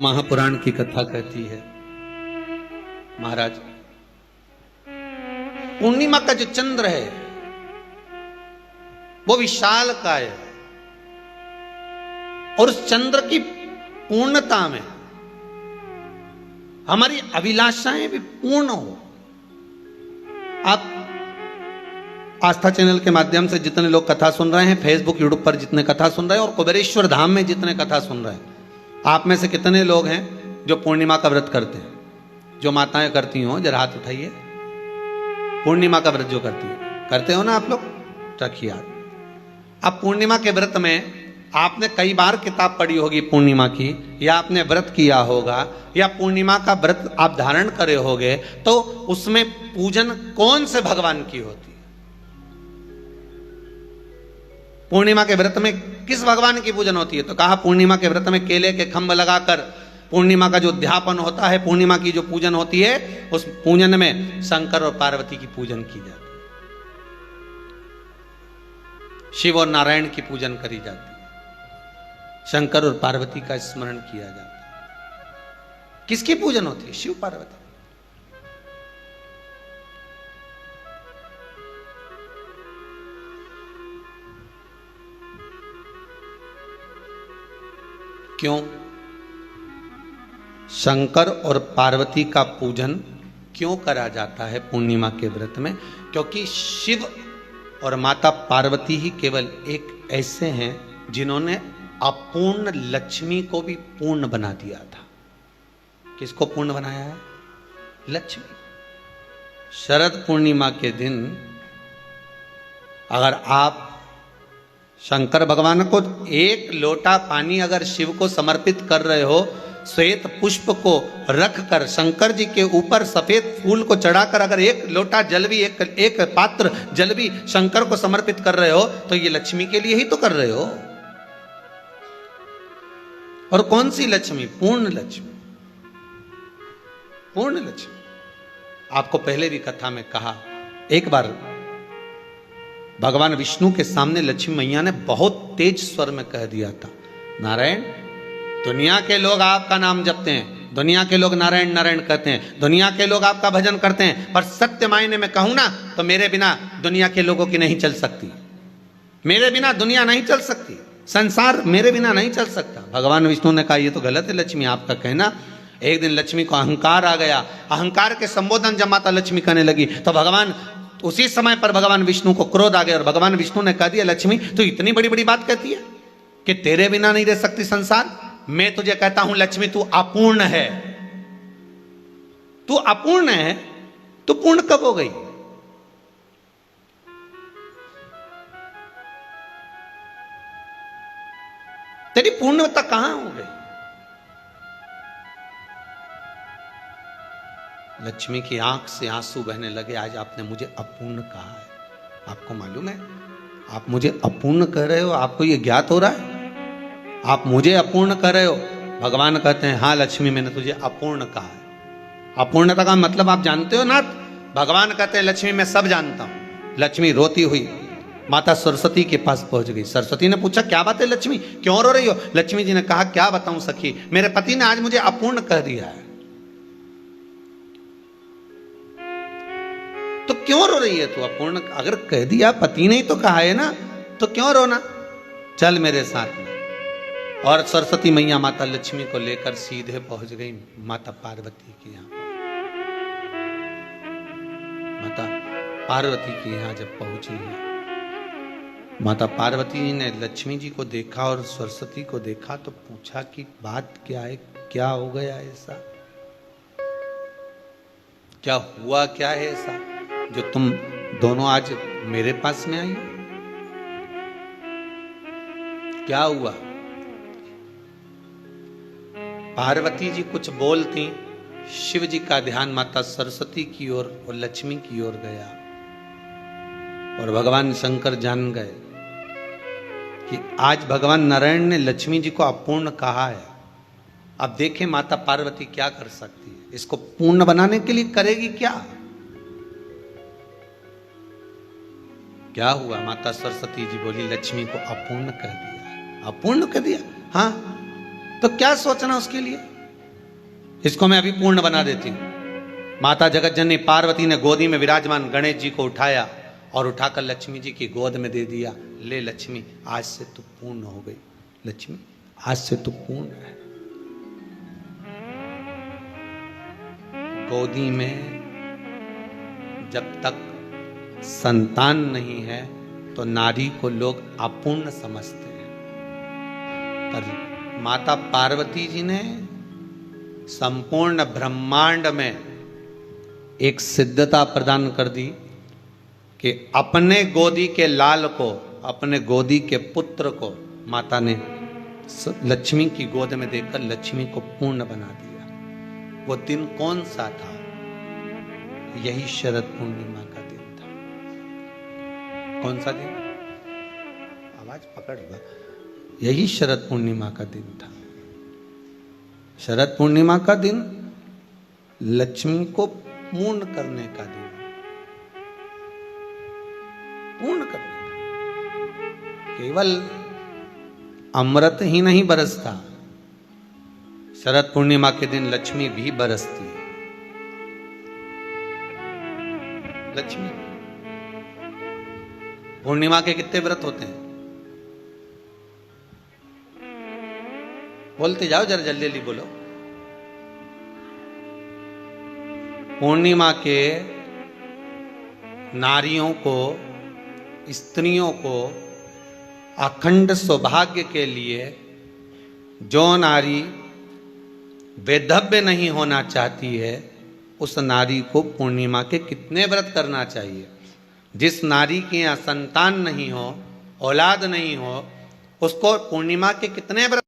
महापुराण की कथा कहती है, महाराज पूर्णिमा का जो चंद्र है वो विशाल काय है और उस चंद्र की पूर्णता में हमारी अभिलाषाएं भी पूर्ण हो। आप आस्था चैनल के माध्यम से जितने लोग कथा सुन रहे हैं, फेसबुक यूट्यूब पर जितने कथा सुन रहे हैं और कुबेरेश्वर धाम में जितने कथा सुन रहे हैं, आप में से कितने लोग हैं जो पूर्णिमा का व्रत करते हैं? जो माताएं करती हो जरा हाथ उठाइए। पूर्णिमा का व्रत जो करती है, करते हो ना आप लोग? रखिए याद। अब पूर्णिमा के व्रत में आपने कई बार किताब पढ़ी होगी पूर्णिमा की, या आपने व्रत किया होगा, या पूर्णिमा का व्रत आप धारण करे होगे, तो उसमें पूजन कौन से भगवान की होती है? पूर्णिमा के व्रत में किस भगवान की पूजन होती है? तो कहा पूर्णिमा के व्रत में केले के खंभ लगाकर पूर्णिमा का जो अध्यापन होता है, पूर्णिमा की जो पूजन होती है, उस पूजन में शंकर और पार्वती की पूजन की जाती है, शिव और नारायण की पूजन करी जाती है, शंकर और पार्वती का स्मरण किया जाता है। किसकी पूजन होती है? शिव पार्वती। क्यों शंकर और पार्वती का पूजन क्यों करा जाता है पूर्णिमा के व्रत में? क्योंकि शिव और माता पार्वती ही केवल एक ऐसे हैं जिन्होंने अपूर्ण लक्ष्मी को भी पूर्ण बना दिया था। किसको पूर्ण बनाया है? लक्ष्मी। शरद पूर्णिमा के दिन अगर आप शंकर भगवान को एक लोटा पानी अगर शिव को समर्पित कर रहे हो, श्वेत पुष्प को रखकर शंकर जी के ऊपर सफेद फूल को चढ़ाकर अगर एक लोटा जल भी, एक पात्र जल भी शंकर को समर्पित कर रहे हो, तो ये लक्ष्मी के लिए ही तो कर रहे हो। और कौन सी लक्ष्मी? पूर्ण लक्ष्मी। पूर्ण लक्ष्मी। आपको पहले भी कथा में कहा, एक बार भगवान विष्णु के सामने लक्ष्मी मैया ने बहुत तेज स्वर में कह दिया था, नारायण, दुनिया के लोग आपका नाम जपते हैं, दुनिया के लोग नारायण नारायण कहते हैं, दुनिया के लोग आपका भजन करते हैं, पर सत्य मायने में कहूं ना तो मेरे बिना दुनिया के लोगों की नहीं चल सकती। मेरे बिना दुनिया नहीं चल सकती, संसार मेरे बिना नहीं चल सकता। भगवान विष्णु ने कहा, ये तो गलत है लक्ष्मी आपका कहना। एक दिन लक्ष्मी को अहंकार आ गया। अहंकार के संबोधन जब माता लक्ष्मी करने लगी तो भगवान उसी समय पर भगवान विष्णु को क्रोध आ गया और भगवान विष्णु ने कह दिया, लक्ष्मी तू इतनी बड़ी बड़ी बात कहती है कि तेरे बिना नहीं रह सकती संसार। मैं तुझे कहता हूं लक्ष्मी, तू अपूर्ण है। तू अपूर्ण है, तू पूर्ण कब हो गई? तेरी पूर्णता कहां हो गई? लक्ष्मी की आंख से आंसू बहने लगे। आज आपने मुझे अपूर्ण कहा है। आपको मालूम है आप मुझे अपूर्ण कह रहे हो? आपको यह ज्ञात हो रहा है आप मुझे अपूर्ण कह रहे हो? भगवान कहते हैं, हाँ लक्ष्मी, मैंने तुझे अपूर्ण कहा है। अपूर्णता का मतलब आप जानते हो ना? भगवान कहते हैं, लक्ष्मी मैं सब जानता हूं। लक्ष्मी रोती हुई माता सरस्वती के पास पहुंच गई। सरस्वती ने पूछा, क्या बात है लक्ष्मी, क्यों रो रही हो? लक्ष्मी जी ने कहा, क्या बताऊं सखी, मेरे पति ने आज मुझे अपूर्ण कह दिया है। तो क्यों रो रही है तू? अपूर्ण अगर कह दिया, पति ने ही तो कहा है ना, तो क्यों रोना? चल मेरे साथ में। और सरस्वती मैया माता लक्ष्मी को लेकर सीधे पहुंच गई माता पार्वती के यहां। माता पार्वती के यहां जब पहुंची है, माता पार्वती ने लक्ष्मी जी को देखा और सरस्वती को देखा तो पूछा कि बात क्या है, क्या हो गया ऐसा, क्या हुआ, क्या है ऐसा जो तुम दोनों आज मेरे पास में आई? क्या हुआ? पार्वती जी कुछ बोलती, शिव जी का ध्यान माता सरस्वती की ओर और लक्ष्मी की ओर गया और भगवान शंकर जान गए कि आज भगवान नारायण ने लक्ष्मी जी को अपूर्ण कहा है। अब देखें माता पार्वती क्या कर सकती है, इसको पूर्ण बनाने के लिए करेगी क्या? क्या हुआ? माता सरस्वती जी बोली, लक्ष्मी को अपूर्ण कह दिया। अपूर्ण कह दिया? हाँ, तो क्या सोचना उसके लिए? इसको मैं अभी पूर्ण बना देती हूं। माता जगत जननी पार्वती ने गोदी में विराजमान गणेश जी को उठाया और उठाकर लक्ष्मी जी की गोद में दे दिया। ले लक्ष्मी, आज से तू पूर्ण हो गई। लक्ष्मी, आज से तू पूर्ण है। गोदी में जब तक संतान नहीं है तो नारी को लोग अपूर्ण समझते हैं, पर माता पार्वती जी ने संपूर्ण ब्रह्मांड में एक सिद्धता प्रदान कर दी कि अपने गोदी के लाल को, अपने गोदी के पुत्र को माता ने लक्ष्मी की गोद में देकर लक्ष्मी को पूर्ण बना दिया। वो दिन कौन सा था? यही शरद पूर्णिमा का दिन था। कौन सा दिन? आवाज पकड़ लो। यही शरद पूर्णिमा का दिन था। शरद पूर्णिमा का दिन लक्ष्मी को पूर्ण करने का दिन, पूर्ण करने का। केवल अमृत ही नहीं बरसता, शरद पूर्णिमा के दिन लक्ष्मी भी बरसती है। लक्ष्मी, पूर्णिमा के कितने व्रत होते हैं? बोलते जाओ, जरा जल्दी जल्दी बोलो। पूर्णिमा के नारियों को, स्त्रियों को अखंड सौभाग्य के लिए, जो नारी वैधव्य नहीं होना चाहती है, उस नारी को पूर्णिमा के कितने व्रत करना चाहिए? जिस नारी के यहाँ संतान नहीं हो, औलाद नहीं हो, उसको पूर्णिमा के कितने व्रत